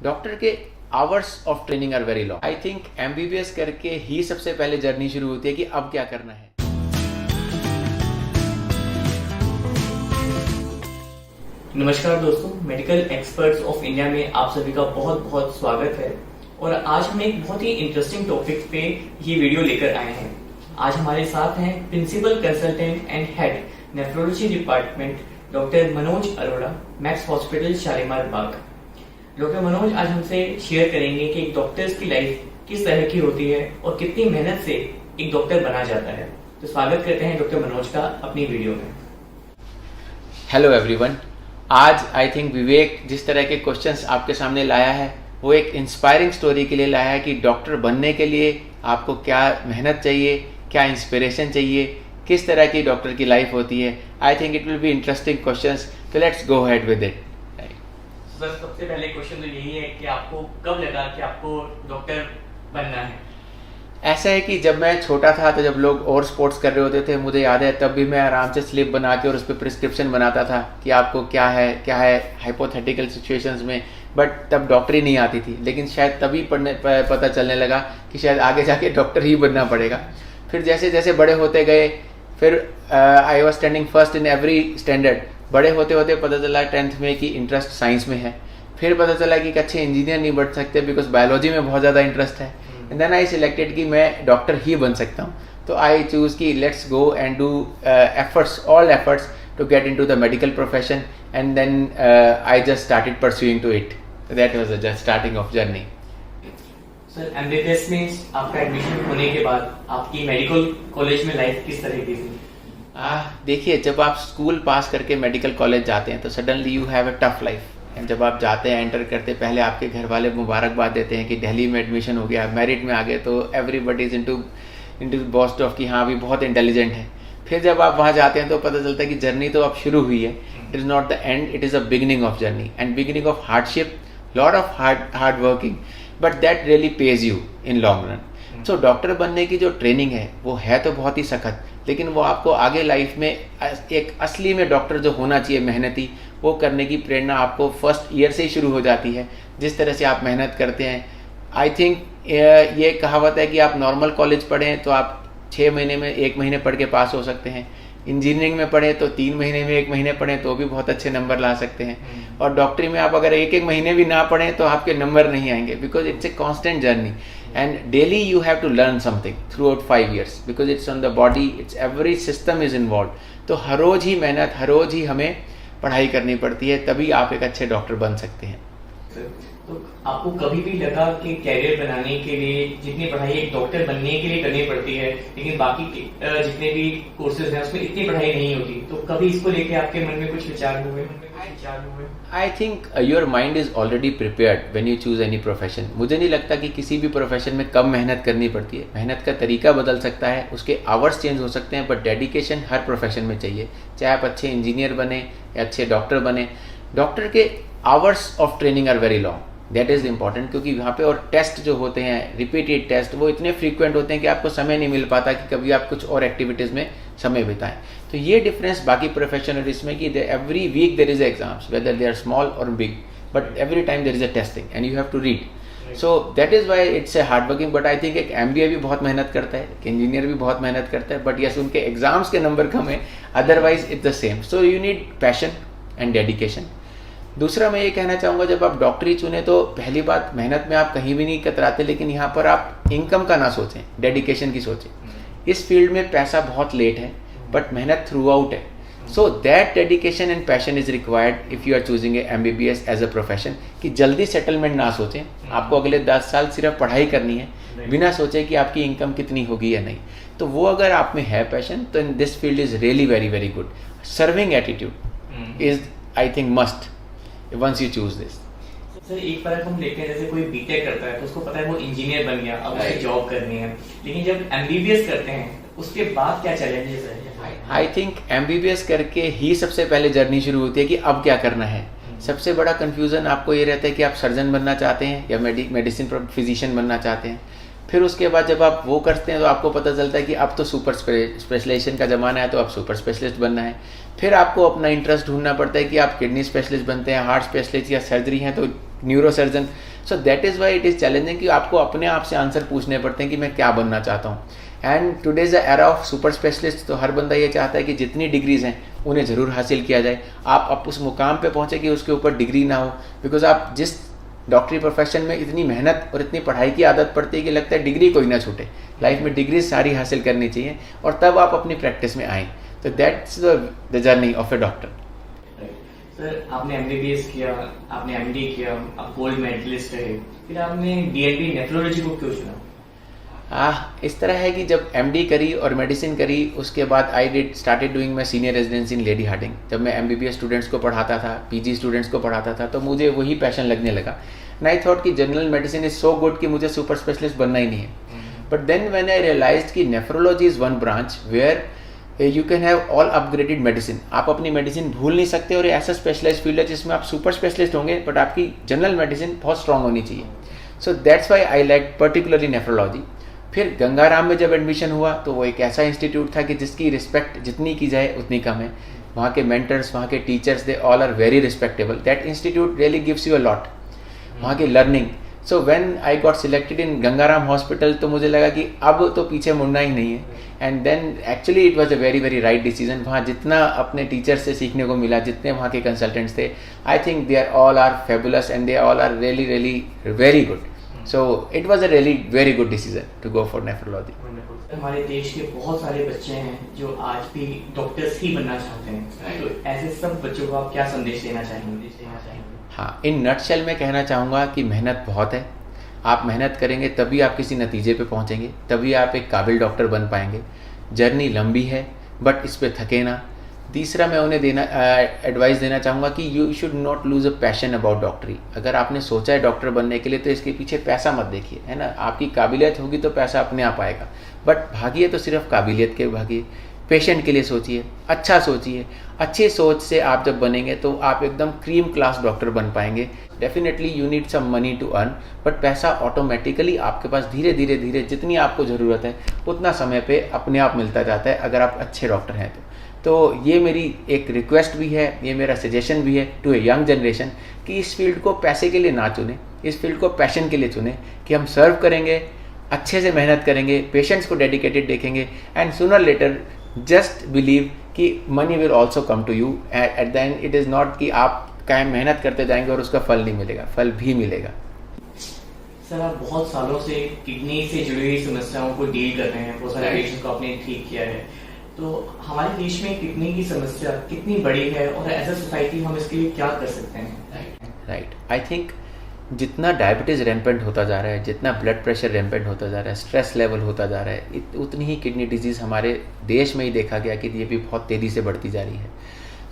Doctor के hours of training are very long. I think MBBS करके ही सबसे पहले जर्नी शुरू होती है कि अब क्या करना है। नमस्कार दोस्तों, मेडिकल एक्सपर्ट्स ऑफ इंडिया में आप सभी का बहुत बहुत स्वागत है। और आज हम एक बहुत ही इंटरेस्टिंग टॉपिक पे ये वीडियो लेकर आए हैं। आज हमारे साथ हैं principal consultant and head nephrology department doctor Manoj Arora, Max hospital Shalimar Bagh. Doctor Manoj आज हमसे शेयर करेंगे कि एक डॉक्टर्स की लाइफ किस तरह की होती है और कितनी मेहनत से एक डॉक्टर बना जाता है। तो स्वागत करते हैं डॉक्टर मनोज का अपनी वीडियो में। हेलो एवरीवन, आज आई थिंक विवेक जिस तरह के क्वेश्चंस आपके सामने लाया है वो एक इंस्पायरिंग स्टोरी के लिए लाया है कि डॉक्टर बनने के लिए आपको क्या मेहनत चाहिए, क्या इंस्पिरेशन चाहिए, किस तरह की डॉक्टर की लाइफ होती है। I think it will be interesting questions, तो let's go ahead with it. Sir, सबसे पहले क्वेश्चन तो यही है कि आपको कब लगा कि आपको डॉक्टर बनना है? ऐसा है कि जब मैं छोटा था तो जब लोग और स्पोर्ट्स कर रहे होते थे, मुझे याद है तब भी मैं आराम से स्लिप बना के और उस पर प्रिस्क्रिप्शन बनाता था कि आपको क्या है हाइपोथेटिकल सिचुएशंस में, बट तब डॉक्टरी नहीं आती थी। लेकिन शायद तभी पता चलने लगा कि शायद आगे जाके डॉक्टर ही बनना पड़ेगा। फिर जैसे जैसे बड़े होते गए, फिर I was standing first in every standard. बड़े होते होते पता चला 10th में कि इंटरेस्ट साइंस में है। फिर पता चला कि अच्छे इंजीनियर नहीं बन सकते बिकॉज बायोलॉजी में बहुत ज़्यादा इंटरेस्ट है। एंड देन आई सिलेक्टेड कि मैं डॉक्टर ही बन सकता हूँ। तो आई चूज़ कि let's go and do all efforts to get into the medical profession, and then I just started pursuing to it. That was the starting of journey. Sir, MBBS में आपका admission होने के बाद आपकी medical college में life किस तरह की थी? देखिए, जब आप स्कूल पास करके मेडिकल कॉलेज जाते हैं तो suddenly you have a tough life. And जब आप जाते हैं, एंटर करते, पहले आपके घर वाले मुबारकबाद देते हैं कि दिल्ली में एडमिशन हो गया, मेरिट में आ गए, तो एवरीबडी इज इनटू बॉस्ट ऑफ कि हाँ अभी बहुत इंटेलिजेंट है। फिर जब आप वहाँ जाते हैं तो पता चलता है कि जर्नी तो अब शुरू हुई है। It is not the end, it is a beginning of journey and beginning of hardship, lot of hard working, but that really page you in long run. So doctor बनने की जो ट्रेनिंग है वो है तो बहुत ही सख्त, लेकिन वो आपको आगे लाइफ में एक असली में डॉक्टर जो होना चाहिए मेहनती, वो करने की प्रेरणा आपको फर्स्ट ईयर से ही शुरू हो जाती है। जिस तरह से आप मेहनत करते हैं, आई थिंक ये कहावत है कि आप नॉर्मल कॉलेज पढ़ें तो आप 6 महीने में 1 महीने पढ़ के पास हो सकते हैं। इंजीनियरिंग में पढ़ें तो 3 महीने में 1 महीने पढ़ें तो भी बहुत अच्छे नंबर ला सकते हैं। और डॉक्टरी में आप अगर 1 महीने भी ना पढ़ें तो आपके नंबर नहीं आएंगे, because it's a constant journey and daily you have to learn something throughout 5 years because it's on the body, it's every system is involved। तो हर रोज ही मेहनत, हर रोज ही हमें पढ़ाई करनी पड़ती है, तभी आप एक अच्छे डॉक्टर बन सकते हैं। तो आपको कभी भी लगा कि कैरियर बनाने के लिए जितनी पढ़ाई एक डॉक्टर बनने के लिए करनी पड़ती है, लेकिन बाकी जितने भी कोर्सेज हैं उसमें इतनी पढ़ाई नहीं होती, तो कभी इसको लेके आपके मन में कुछ विचार हुए? I think your mind is already prepared when you choose any profession. मुझे नहीं लगता कि किसी भी प्रोफेशन में कम मेहनत करनी पड़ती है। मेहनत का तरीका बदल सकता है, उसके आवर्स चेंज हो सकते हैं, बट डेडिकेशन हर प्रोफेशन में चाहिए। चाहे आप अच्छे इंजीनियर बने या अच्छे डॉक्टर बने, डॉक्टर के hours of training are very long. That is important, क्योंकि वहाँ पे और टेस्ट जो होते हैं, रिपीटेड टेस्ट, वो इतने फ्रीक्वेंट होते हैं कि आपको समय नहीं मिल पाता कि कभी आप कुछ और एक्टिविटीज़ में समय बिताएं। तो ये डिफरेंस बाकी प्रोफेशनलिस्ट में कि every week there is exams, whether they are small और big, but every time there is a testing and you have to read. So that is why it's a hard working. But I think एक MBA भी बहुत मेहनत करता है, एक engineer भी बहुत मेहनत करता है, बट यस उनके एग्जाम्स के नंबर कम है, otherwise it's the same. So you need passion and dedication. दूसरा मैं ये कहना चाहूँगा, जब आप डॉक्टरी चुने तो पहली बात, मेहनत में आप कहीं भी नहीं कतराते, लेकिन यहाँ पर आप इनकम का ना सोचें, डेडिकेशन की सोचें। इस फील्ड में पैसा बहुत लेट है, बट मेहनत थ्रू आउट है। So that dedication and passion is required if you are choosing a MBBS as a profession. कि जल्दी सेटलमेंट ना सोचें, आपको अगले 10 साल सिर्फ पढ़ाई करनी है, बिना सोचे कि आपकी इनकम कितनी होगी या नहीं। तो वो अगर आप में है पैशन, तो in this field is really very very good. Serving attitude is I think must once you choose this। Sir, एक बार हम देखते हैं जैसे कोई बीटेक करता है तो उसको पता है वो इंजीनियर बन गया, अब उसे जॉब करनी है, लेकिन जब MBBS करते हैं उसके बाद क्या चैलेंजेस है? आई थिंक MBBS करके ही सबसे पहले जर्नी शुरू होती है कि अब क्या करना है। सबसे बड़ा कंफ्यूजन आपको ये रहता है कि आप सर्जन बनना चाहते हैं या मेडिसिन फिजिशियन बनना चाहते हैं। फिर उसके बाद जब आप वो करते हैं तो आपको पता चलता है कि अब तो सुपर स्पेशलाइजेशन का ज़माना है, तो अब सुपर स्पेशलिस्ट बनना है। फिर आपको अपना इंटरेस्ट ढूंढना पड़ता है कि आप किडनी स्पेशलिस्ट बनते हैं, हार्ट स्पेशलिस्ट या सर्जरी हैं, तो neurosurgeon. So that is why it is challenging कि आपको अपने आप से आंसर पूछने पड़ते हैं कि मैं क्या बनना चाहता हूँ. And today's the era of super specialist, तो हर बंदा ये चाहता है कि जितनी डिग्रीज हैं उन्हें ज़रूर हासिल किया जाए. आप उस मुकाम पे पहुँचे कि उसके ऊपर डिग्री ना हो, बिकॉज आप जिस डॉक्टरी प्रोफेशन में इतनी मेहनत और इतनी पढ़ाई की आदत पड़ती है कि लगता है डिग्री कोई ना छूटे. लाइफ में डिग्री सारी हासिल करनी चाहिए और तब आप अपनी प्रैक्टिस में आएँ. तो that's the journey of A doctor. Sir, आपने एमबीबीएस किया, आपने एमडी किया, आप गोल्ड मेडलिस्ट रहे, फिर आपने डीएनबी नेफ्रोलॉजी को क्यों चुना? इस तरह है कि जब एमडी करी और मेडिसिन करी, उसके बाद I started doing my senior residency in Lady Hardinge. जब मैं एमबीबीएस स्टूडेंट्स को पढ़ाता था, पीजी स्टूडेंट्स को पढ़ाता था, तो मुझे वही पैशन लगने लगा. एंड आई थॉट कि general medicine is so good कि मुझे सुपर स्पेशलिस्ट बनना ही नहीं है. But then when I realised कि nephrology is one branch where you can have all upgraded medicine. आप अपनी मेडिसिन भूल नहीं सकते और ऐसा स्पेशलाइज फील्ड है जिसमें आप सुपर स्पेशलिस्ट होंगे बट आपकी जनरल मेडिसिन बहुत स्ट्रांग होनी चाहिए. So that's why I like particularly nephrology. फिर गंगाराम में जब एडमिशन हुआ तो वो एक ऐसा इंस्टीट्यूट था कि जिसकी रिस्पेक्ट जितनी की जाए उतनी कम है. वहाँ के मेंटर्स, वहाँ के teachers, they all are very respectable. That institute really gives you a lot. वहाँ की learning. So when I got selected in Gangaram hospital तो मुझे लगा कि अब तो पीछे मुड़ना ही नहीं है. And then actually it was a very very right decision. वहाँ जितना अपने टीचर्स से सीखने को मिला, जितने वहाँ के कंसल्टेंट्स थे, I think they are all are fabulous and they all are really really very good. So it was a really very good decision to go for nephrology. हमारे देश के बहुत सारे बच्चे हैं जो आज भी डॉक्टर्स ही बनना चाहते हैं. तो ऐसे सब बच्चों को आप क्या संदेश देना चाहेंगे? हाँ, इन नटशेल में कहना चाहूँगा कि मेहनत बहुत है. आप मेहनत करेंगे तभी आप किसी नतीजे पे पहुँचेंगे, तभी आप एक काबिल डॉक्टर बन पाएंगे. जर्नी लंबी है बट इस पर थके ना. तीसरा मैं उन्हें एडवाइस देना चाहूँगा कि you should not lose a passion about डॉक्टरी. अगर आपने सोचा है डॉक्टर बनने के लिए तो इसके पीछे पैसा मत देखिए, है ना. आपकी काबिलियत होगी तो पैसा अपने आप आएगा, बट भागिए तो सिर्फ काबिलियत के भागिए. पेशेंट के लिए सोचिए, अच्छा सोचिए. अच्छी सोच से आप जब बनेंगे तो आप एकदम क्रीम क्लास डॉक्टर बन पाएंगे. Definitely you need some money to earn, but पैसा ऑटोमेटिकली आपके पास धीरे धीरे धीरे जितनी आपको ज़रूरत है उतना समय पे अपने आप मिलता जाता है अगर आप अच्छे डॉक्टर हैं तो ये मेरी एक रिक्वेस्ट भी है, ये मेरा सजेशन भी है टू ए यंग जनरेशन कि इस फील्ड को पैसे के लिए ना चुनें, इस फील्ड को पैशन के लिए चुनें कि हम सर्व करेंगे, अच्छे से मेहनत करेंगे, पेशेंट्स को डेडिकेटेड देखेंगे and sooner later just believe कि money will also come to you. At the end it is not कि आप कायम मेहनत करते जाएंगे और उसका फल नहीं मिलेगा, फल भी मिलेगा. सर, आप बहुत सालों से किडनी से जुड़ी हुई समस्याओं को डील कर रहे हैं, बहुत सारे पेशेंट्स को आपने ठीक किया है. तो हमारे देश में किडनी की समस्या कितनी बड़ी है और एज अ सोसाइटी हम इसके लिए क्या कर सकते हैं? राइट. आई थिंक जितना डायबिटीज़ रैम्पेंट होता जा रहा है, जितना ब्लड प्रेशर रैम्पेंट होता जा रहा है, स्ट्रेस लेवल होता जा रहा है, उतनी ही किडनी डिजीज़ हमारे देश में ही देखा गया कि ये भी बहुत तेज़ी से बढ़ती जा रही है.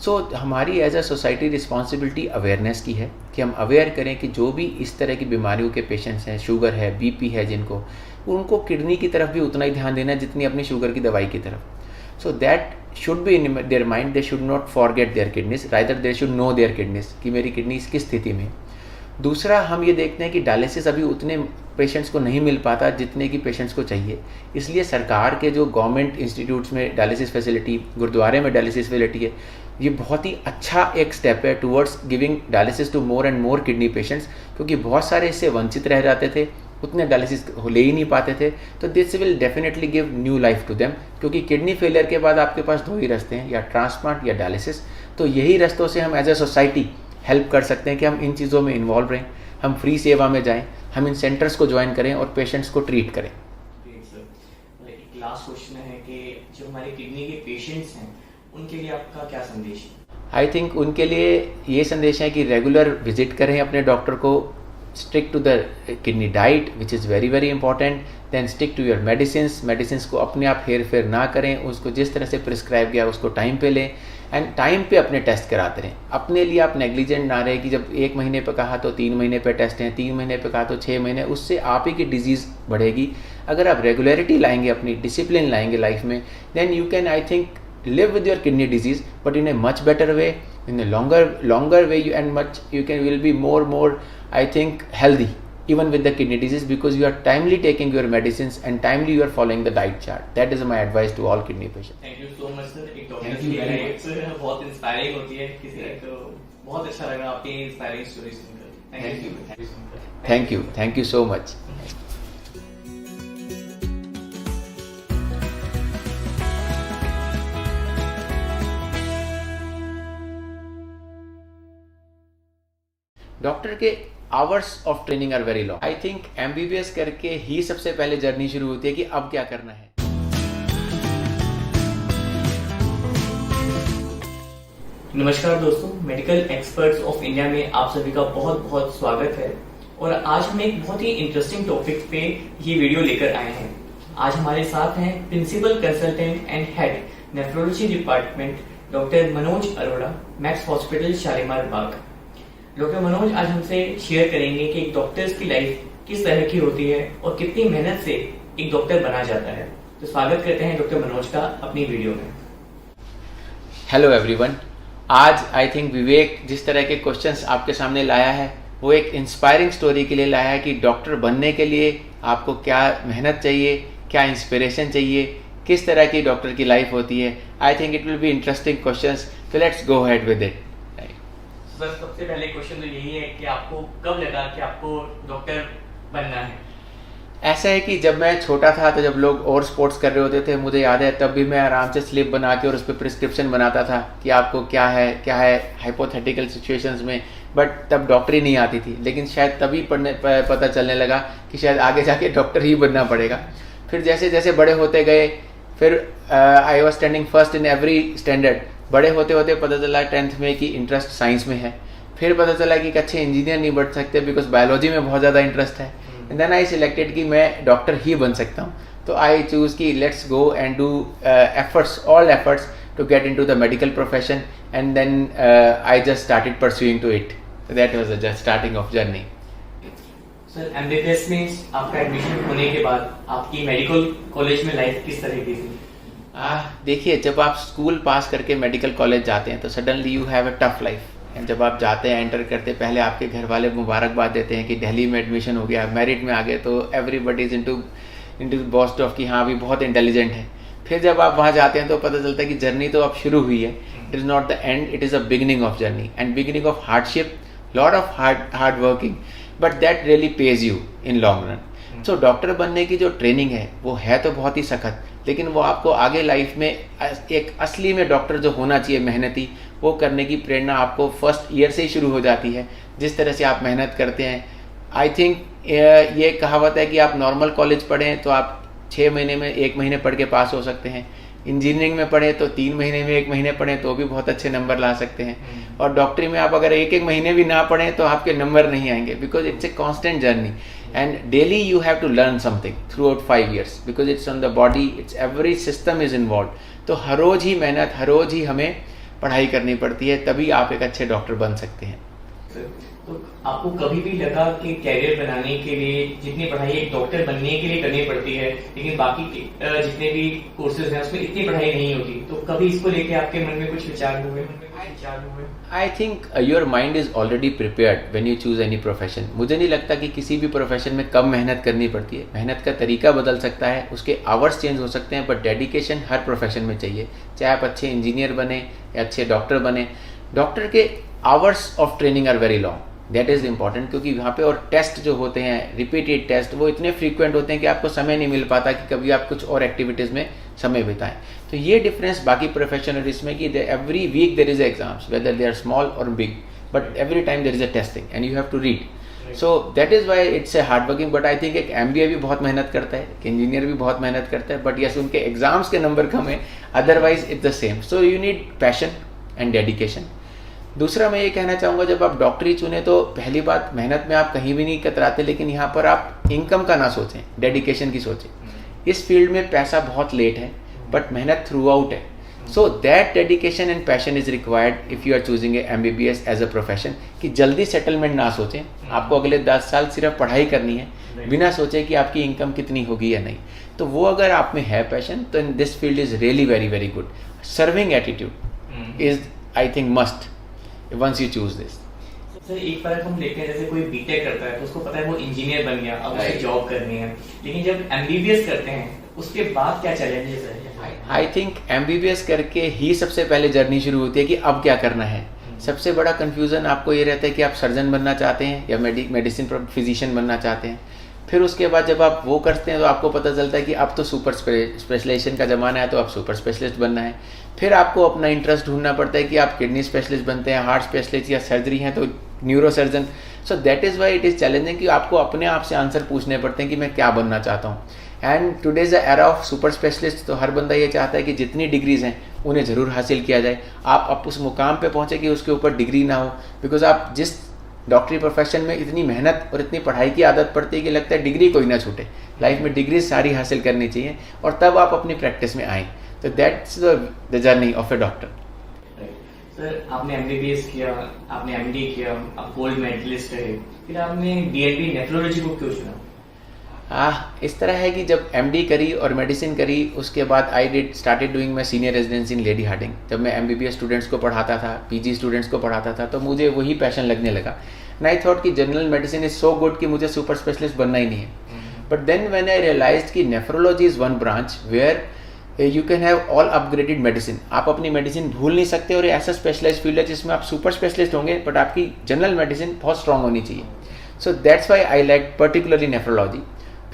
सो हमारी as a society responsibility awareness की है कि हम अवेयर करें कि जो भी इस तरह की बीमारियों के पेशेंट्स हैं, शुगर है, बीपी है जिनको, उनको किडनी की तरफ भी उतना ही ध्यान देना जितनी अपनी शुगर की दवाई की तरफ. So that should be in their mind. They should not forget their kidneys. Rather they should know their kidneys कि मेरी किडनीज किस स्थिति में. दूसरा, हम ये देखते हैं कि डायलिसिस अभी उतने पेशेंट्स को नहीं मिल पाता जितने की पेशेंट्स को चाहिए. इसलिए सरकार के जो गवर्नमेंट इंस्टीट्यूट्स में डायलिसिस फैसिलिटी, गुरुद्वारे में डायलिसिस फैसिलिटी है, ये बहुत ही अच्छा एक स्टेप है towards giving dialysis to more and more kidney patients. क्योंकि बहुत सारे इससे वंचित रह जाते थे, उतने डायलिसिस ले ही नहीं पाते थे. तो this will definitely give new life to them. क्योंकि किडनी फेलियर के बाद आपके पास दो ही रास्ते हैं, या ट्रांसप्लांट या डायलिसिस. तो यही रास्तों से हम एज ए सोसाइटी हेल्प कर सकते हैं कि हम इन चीज़ों में इन्वॉल्व रहें, हम फ्री सेवा में जाएं, हम इन सेंटर्स को ज्वाइन करें और पेशेंट्स को ट्रीट करें. एक लास्ट क्वेश्चन है कि जो हमारे किडनी के पेशेंट्स हैं उनके लिए आपका क्या संदेश है? आई थिंक उनके लिए ये संदेश है कि रेगुलर विजिट करें अपने डॉक्टर को. stick to the kidney diet which is very very important. then stick to your medicines को अपने आप हेर फेर ना करें, उसको जिस तरह से प्रिस्क्राइब किया उसको टाइम पे लें एंड टाइम पे अपने टेस्ट कराते रहें. अपने लिए आप नेग्लिजेंट ना रहे कि जब 1 महीने पे कहा तो 3 महीने पे टेस्ट हैं, 3 महीने पे कहा तो 6 महीने. उससे आप ही की डिजीज़ बढ़ेगी. अगर आप रेगुलरिटी लाएंगे, अपनी डिसिप्लिन लाएंगे लाइफ में, then you can I think live with your kidney disease but in a much better way, in a longer way, you will be more I think healthy even with the kidney disease because you are timely taking your medicines and timely you are following the diet chart. That is my advice to all kidney patients. Thank you so much sir. एक doctor की life बहुत inspiring होती है किसी को. बहुत अच्छा लगा आपकी इंस्पायरिंग स्टोरी सुनकर. Thank you so much. Doctor के hours of training are very long. I think MBBS करके ही सबसे पहले जर्नी शुरू होती है कि अब क्या करना है. नमस्कार दोस्तों, मेडिकल एक्सपर्ट्स ऑफ इंडिया में आप सभी का बहुत बहुत स्वागत है. और आज हम एक बहुत ही इंटरेस्टिंग टॉपिक पे ये वीडियो लेकर आए हैं. आज हमारे साथ हैं principal consultant and head nephrology department doctor Manoj Arora, Max hospital Shalimar Bagh. Doctor Manoj आज हमसे शेयर करेंगे कि एक डॉक्टर्स की लाइफ किस तरह की होती है और कितनी मेहनत से एक डॉक्टर बना जाता है. तो स्वागत करते हैं डॉक्टर मनोज का अपनी वीडियो में. Hello everyone. आज आई थिंक विवेक जिस तरह के क्वेश्चंस आपके सामने लाया है वो एक इंस्पायरिंग स्टोरी के लिए लाया है कि डॉक्टर बनने के लिए आपको क्या मेहनत चाहिए, क्या इंस्पिरेशन चाहिए, किस तरह की डॉक्टर की लाइफ होती है. I think it will be interesting questions, so let's go ahead with it. Sir, सबसे पहले क्वेश्चन तो यही है कि आपको कब लगा कि आपको डॉक्टर बनना है? ऐसा है कि जब मैं छोटा था तो जब लोग और स्पोर्ट्स कर रहे होते थे, मुझे याद है तब भी मैं आराम से स्लिप बना के और उस पर प्रिस्क्रिप्शन बनाता था कि आपको क्या है हाइपोथेटिकल सिचुएशंस में. बट तब डॉक्टरी नहीं आती थी, लेकिन शायद तभी पता चलने लगा कि शायद आगे जाके डॉक्टर ही बनना पड़ेगा. फिर जैसे जैसे बड़े होते गए, फिर I was standing first in every standard. बड़े होते होते पता चला 10th में कि इंटरेस्ट साइंस में है. फिर पता चला कि एक अच्छे इंजीनियर नहीं बन सकते बिकॉज बायोलॉजी में बहुत ज़्यादा इंटरेस्ट है. एंड देन आई सिलेक्टेड कि मैं डॉक्टर ही बन सकता हूँ. तो आई चूज़ कि let's go and do all efforts to get into the medical profession. And then I just started pursuing to it. That was the starting of journey. Sir, MBBS में आपका admission होने के बाद आपकी medical college में life किस तरह की थी? देखिए, जब आप स्कूल पास करके मेडिकल कॉलेज जाते हैं तो suddenly you have a tough life. And जब आप जाते हैं, एंटर करते, पहले आपके घर वाले मुबारकबाद देते हैं कि दिल्ली में एडमिशन हो गया, मेरिट में आ गए, तो एवरीबडी इज इनटू बॉस्ट ऑफ कि हाँ अभी बहुत इंटेलिजेंट है. फिर जब आप वहाँ जाते हैं तो पता चलता है कि जर्नी तो अब शुरू हुई है. It is not the end, it is a beginning of journey and beginning of hardship, lot of hard working, but that really page you in long run. So doctor बनने की जो ट्रेनिंग है वो है तो बहुत ही सख्त, लेकिन वो आपको आगे लाइफ में एक असली में डॉक्टर जो होना चाहिए मेहनती, वो करने की प्रेरणा आपको फर्स्ट ईयर से ही शुरू हो जाती है. जिस तरह से आप मेहनत करते हैं, आई थिंक ये कहावत है कि आप नॉर्मल कॉलेज पढ़ें तो आप 6 महीने में 1 महीने पढ़ के पास हो सकते हैं. इंजीनियरिंग में पढ़ें तो 3 महीने में 1 महीने पढ़ें तो भी बहुत अच्छे नंबर ला सकते हैं. और डॉक्टरी में आप अगर 1 महीने भी ना पढ़ें तो आपके नंबर नहीं आएंगे because it's a constant journey. And daily you have to learn something throughout 5 years because it's on the body, it's every system is involved. तो हर रोज ही मेहनत, हर रोज ही हमें पढ़ाई करनी पड़ती है, तभी आप एक अच्छे डॉक्टर बन सकते हैं. तो आपको कभी भी लगा कि कैरियर बनाने के लिए जितनी पढ़ाई एक डॉक्टर बनने के लिए करनी पड़ती है, लेकिन बाकी जितने भी कोर्सेज हैं उसमें इतनी पढ़ाई नहीं होती, तो कभी इसको लेके आपके मन में कुछ विचार हुए? I think your mind is already prepared when you choose any profession. मुझे नहीं लगता कि किसी भी प्रोफेशन में कम मेहनत करनी पड़ती है. मेहनत का तरीका बदल सकता है, उसके आवर्स चेंज हो सकते हैं, बट डेडिकेशन हर प्रोफेशन में चाहिए. चाहे आप अच्छे इंजीनियर बने या अच्छे डॉक्टर बने, डॉक्टर के hours of training are very long. That is important, क्योंकि वहाँ पे और टेस्ट जो होते हैं, रिपीटेड टेस्ट, वो इतने फ्रीक्वेंट होते हैं कि आपको समय नहीं मिल पाता कि कभी आप कुछ और एक्टिविटीज़ में समय बिताएं. तो ये डिफरेंस बाकी प्रोफेशनलिस्ट में कि every week there is exams, whether they are small और big, but every time there is a testing and you have to read. So that is why it's a hard working. But I think एक MBA भी बहुत मेहनत करता है, एक engineer भी बहुत मेहनत करता है, बट यस उनके एग्जाम्स के नंबर कम है, otherwise it's the same. So you need passion and dedication. दूसरा मैं ये कहना चाहूँगा, जब आप डॉक्टरी चुने तो पहली बात, मेहनत में आप कहीं भी नहीं कतराते, लेकिन यहाँ पर आप इनकम का ना सोचें, डेडिकेशन की सोचें. इस फील्ड में पैसा बहुत लेट है, बट मेहनत थ्रू आउट है. So that dedication and passion is required if you are choosing a MBBS as a profession. कि जल्दी सेटलमेंट ना सोचें, आपको अगले 10 साल सिर्फ पढ़ाई करनी है, बिना सोचे कि आपकी इनकम कितनी होगी या नहीं. तो वो अगर आप में है पैशन, तो in this field is really very very good. Serving attitude is I think must once you choose this. Sir, एक बार हम देखते हैं जैसे कोई बीटेक करता है तो उसको पता है वो इंजीनियर बन गया, अब उसे जॉब करनी है, लेकिन जब MBBS करते हैं उसके बाद क्या चैलेंजेस है? आई थिंक MBBS करके ही सबसे पहले जर्नी शुरू होती है कि अब क्या करना है. सबसे बड़ा कन्फ्यूज़न आपको ये रहता है कि आप सर्जन बनना चाहते हैं या मेडिसिन फिजिशियन बनना चाहते हैं। फिर उसके बाद जब आप वो करते हैं तो आपको पता चलता है कि अब तो सुपर स्पेशलाइजेशन का ज़माना है, तो आप सुपर स्पेशलिस्ट बनना है। फिर आपको अपना इंटरेस्ट ढूंढना पड़ता है कि आप किडनी स्पेशलिस्ट बनते हैं, हार्ट स्पेशलिस्ट, या सर्जरी हैं तो neuro surgeon. So that is why it is challenging कि आपको अपने आप से आंसर पूछने पड़ते हैं कि मैं क्या बनना चाहता हूँ। And today's the era of super specialist, तो हर बंदा ये चाहता है कि जितनी डिग्रीज़ हैं उन्हें ज़रूर हासिल किया जाए। आप उस मुकाम पे पहुँचे कि उसके ऊपर डिग्री ना हो, बिकॉज आप जिस डॉक्टरी प्रोफेशन में इतनी मेहनत और इतनी पढ़ाई की आदत पड़ती है कि लगता है डिग्री कोई ना छूटे, लाइफ में डिग्री सारी हासिल करनी चाहिए और तब आप अपनी प्रैक्टिस में आएँ। तो that's the journey of A doctor. Sir, आपने एमबीबीएस किया, आपने एमडी किया, आप गोल्ड मेडलिस्ट रहे, फिर आपने डीएनबी नेफ्रोलॉजी को क्यों चुना? इस तरह है कि जब एमडी करी और मेडिसिन करी, उसके बाद I started doing my senior residency in Lady Hardinge. जब मैं एमबीबीएस स्टूडेंट्स को पढ़ाता था, पीजी स्टूडेंट्स को पढ़ाता था, तो मुझे वही पैशन लगने लगा। एंड आई थॉट कि general medicine is so good कि मुझे सुपर स्पेशलिस्ट बनना ही नहीं है। But then when I realised कि nephrology is one branch where you can have all upgraded medicine. आप अपनी मेडिसिन भूल नहीं सकते, और ऐसा स्पेशलाइज फील्ड है जिसमें आप सुपर स्पेशलिस्ट होंगे बट आपकी जनरल मेडिसिन बहुत स्ट्रांग होनी चाहिए। So that's why I like particularly nephrology.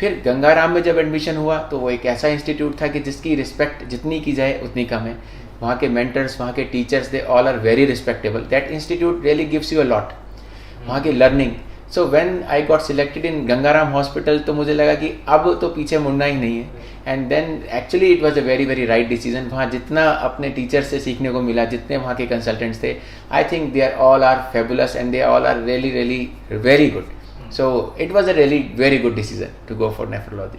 फिर गंगाराम में जब एडमिशन हुआ तो वो एक ऐसा इंस्टीट्यूट था कि जिसकी रिस्पेक्ट जितनी की जाए उतनी कम है। वहाँ के मेंटर्स, वहाँ के teachers, they all are very respectable. That institute really gives you a lot, वहाँ की learning. So when I got selected in Gangaram hospital, तो मुझे लगा कि अब तो पीछे मुड़ना ही नहीं है। And then actually it was a very very right decision. वहाँ जितना अपने टीचर्स से सीखने को मिला, जितने वहाँ के कंसल्टेंट्स थे, I think they are all are fabulous and they all are really really very good. So it was a really very good decision to go for nephrology.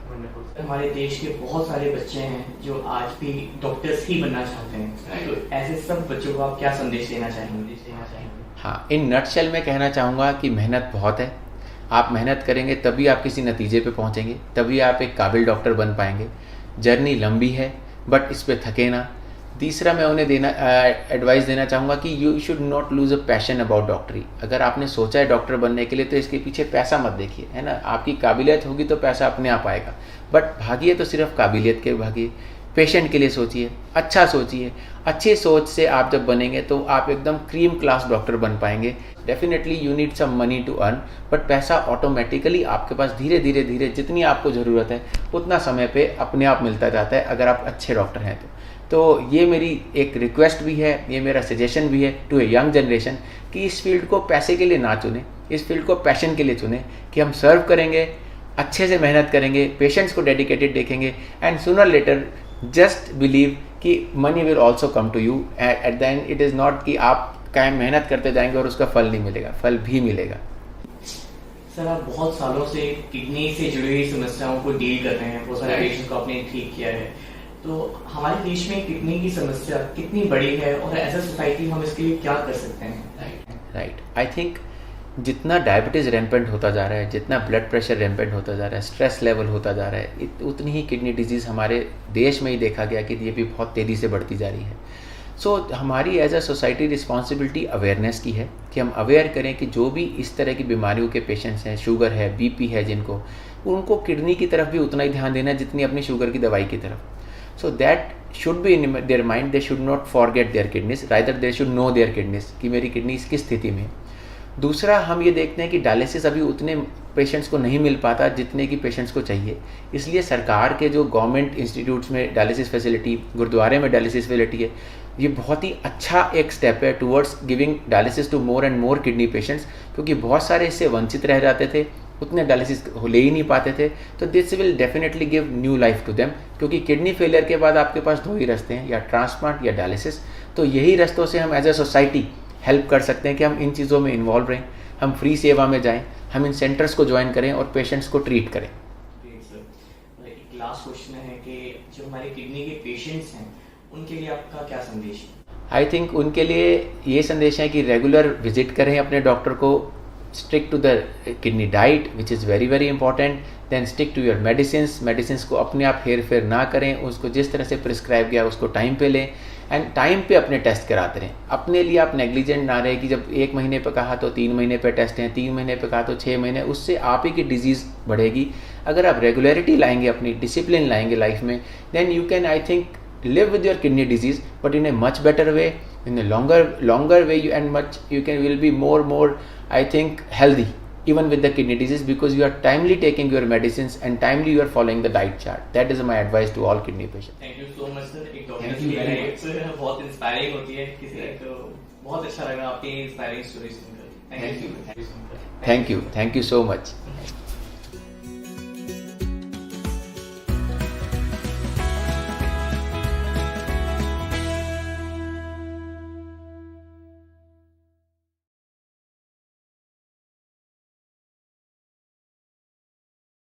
हमारे देश के बहुत सारे बच्चे हैं जो आज भी डॉक्टर्स ही बनना चाहते हैं, तो ऐसे सब बच्चों को आप क्या संदेश देना चाहेंगे? हाँ, इन नटशेल में कहना चाहूँगा कि मेहनत बहुत है। आप मेहनत करेंगे तभी आप किसी नतीजे पे पहुँचेंगे, तभी आप एक काबिल डॉक्टर बन पाएंगे। जर्नी लंबी है बट इस पर थके ना। तीसरा मैं उन्हें एडवाइस देना चाहूँगा कि you should not lose a passion about डॉक्टरी। अगर आपने सोचा है डॉक्टर बनने के लिए तो इसके पीछे पैसा मत देखिए, है ना। आपकी काबिलियत होगी तो पैसा अपने आप आएगा, बट भागिए तो सिर्फ काबिलियत के भागिए। पेशेंट के लिए सोचिए, अच्छा सोचिए। अच्छी सोच से आप जब बनेंगे तो आप एकदम क्रीम क्लास डॉक्टर बन पाएंगे। Definitely you need some money to earn, but पैसा ऑटोमेटिकली आपके पास धीरे धीरे धीरे जितनी आपको ज़रूरत है उतना समय पे अपने आप मिलता जाता है, अगर आप अच्छे डॉक्टर हैं तो ये मेरी एक रिक्वेस्ट भी है, ये मेरा सजेशन भी है टू ए यंग जनरेशन कि इस फील्ड को पैसे के लिए ना चुने, इस फील्ड को पैशन के लिए चुने कि हम सर्व करेंगे, अच्छे से मेहनत करेंगे, पेशेंट्स को डेडिकेटेड देखेंगे, and sooner later just believe कि money will also come to you. At the end it is not कि आप कायम मेहनत करते जाएंगे और उसका फल नहीं मिलेगा, फल भी मिलेगा। सर, आप बहुत सालों से किडनी से जुड़ी हुई समस्याओं को डील कर रहे हैं, बहुत सारे पेशेंट्स को आपने ठीक किया है, तो हमारे देश में किडनी की समस्या कितनी बड़ी है और एज अ सोसाइटी हम इसके लिए क्या कर सकते हैं? राइट, आई थिंक जितना डायबिटीज़ रैम्पेंट होता जा रहा है, जितना ब्लड प्रेशर रैम्पेंट होता जा रहा है, स्ट्रेस लेवल होता जा रहा है, उतनी ही किडनी डिजीज़ हमारे देश में ही देखा गया कि ये भी बहुत तेज़ी से बढ़ती जा रही है। सो हमारी as a society responsibility awareness की है कि हम अवेयर करें कि जो भी इस तरह की बीमारियों के पेशेंट्स हैं, शुगर है, बीपी है जिनको, उनको किडनी की तरफ भी उतना ही ध्यान देना है जितनी अपनी शुगर की दवाई की तरफ। So that should be in their mind. They should not forget their kidneys. Rather they should know their kidneys कि मेरी किडनीज किस स्थिति में है। दूसरा, हम ये देखते हैं कि डायलिसिस अभी उतने पेशेंट्स को नहीं मिल पाता जितने की पेशेंट्स को चाहिए। इसलिए सरकार के जो गवर्नमेंट इंस्टीट्यूट्स में डायलिसिस फैसिलिटी, गुरुद्वारे में डायलिसिस फैसिलिटी है, ये बहुत ही अच्छा एक स्टेप है towards giving dialysis to more and more kidney patients, क्योंकि बहुत सारे इससे वंचित रह जाते थे, उतने डायलिसिस ले ही नहीं पाते थे। तो this will definitely give new life to them, क्योंकि किडनी फेलियर के बाद आपके पास दो ही रास्ते हैं, या ट्रांसप्लांट या डायलिसिस। तो यही रास्तों से हम एज ए सोसाइटी हेल्प कर सकते हैं कि हम इन चीज़ों में इन्वॉल्व रहें, हम फ्री सेवा में जाएं, हम इन सेंटर्स को ज्वाइन करें और पेशेंट्स को ट्रीट करें। एक लास्ट क्वेश्चन है कि जो हमारे किडनी के पेशेंट्स हैं उनके लिए आपका क्या संदेश है? आई थिंक उनके लिए ये संदेश है कि रेगुलर विजिट करें अपने डॉक्टर को, stick to the kidney diet which is very very important, then stick to your medicine को अपने आप हेर फेर ना करें, उसको जिस तरह से प्रिस्क्राइब किया उसको टाइम पे लें, एंड टाइम पे अपने टेस्ट कराते रहें। अपने लिए आप नेग्लिजेंट ना रहे कि जब 1 महीने पे कहा तो 3 महीने पे टेस्ट हैं, 3 महीने पे कहा तो 6 महीने, उससे आप ही की डिजीज़ बढ़ेगी। अगर आप रेगुलरिटी लाएंगे, अपनी डिसिप्लिन लाएंगे लाइफ में, then you can I think live with your kidney disease but in a much better way, In a longer way, you and much you will be more I think healthy even with the kidney disease, because you are timely taking your medicines and timely you are following the diet chart. That is my advice to all kidney patients. Thank you so much sir. एक Thank doctor you की very life बहुत inspiring होती है किसी तो बहुत अच्छा लगा आपकी इंस्पायरिंग स्टोरी सुनकर. Thank you. Thank you so much.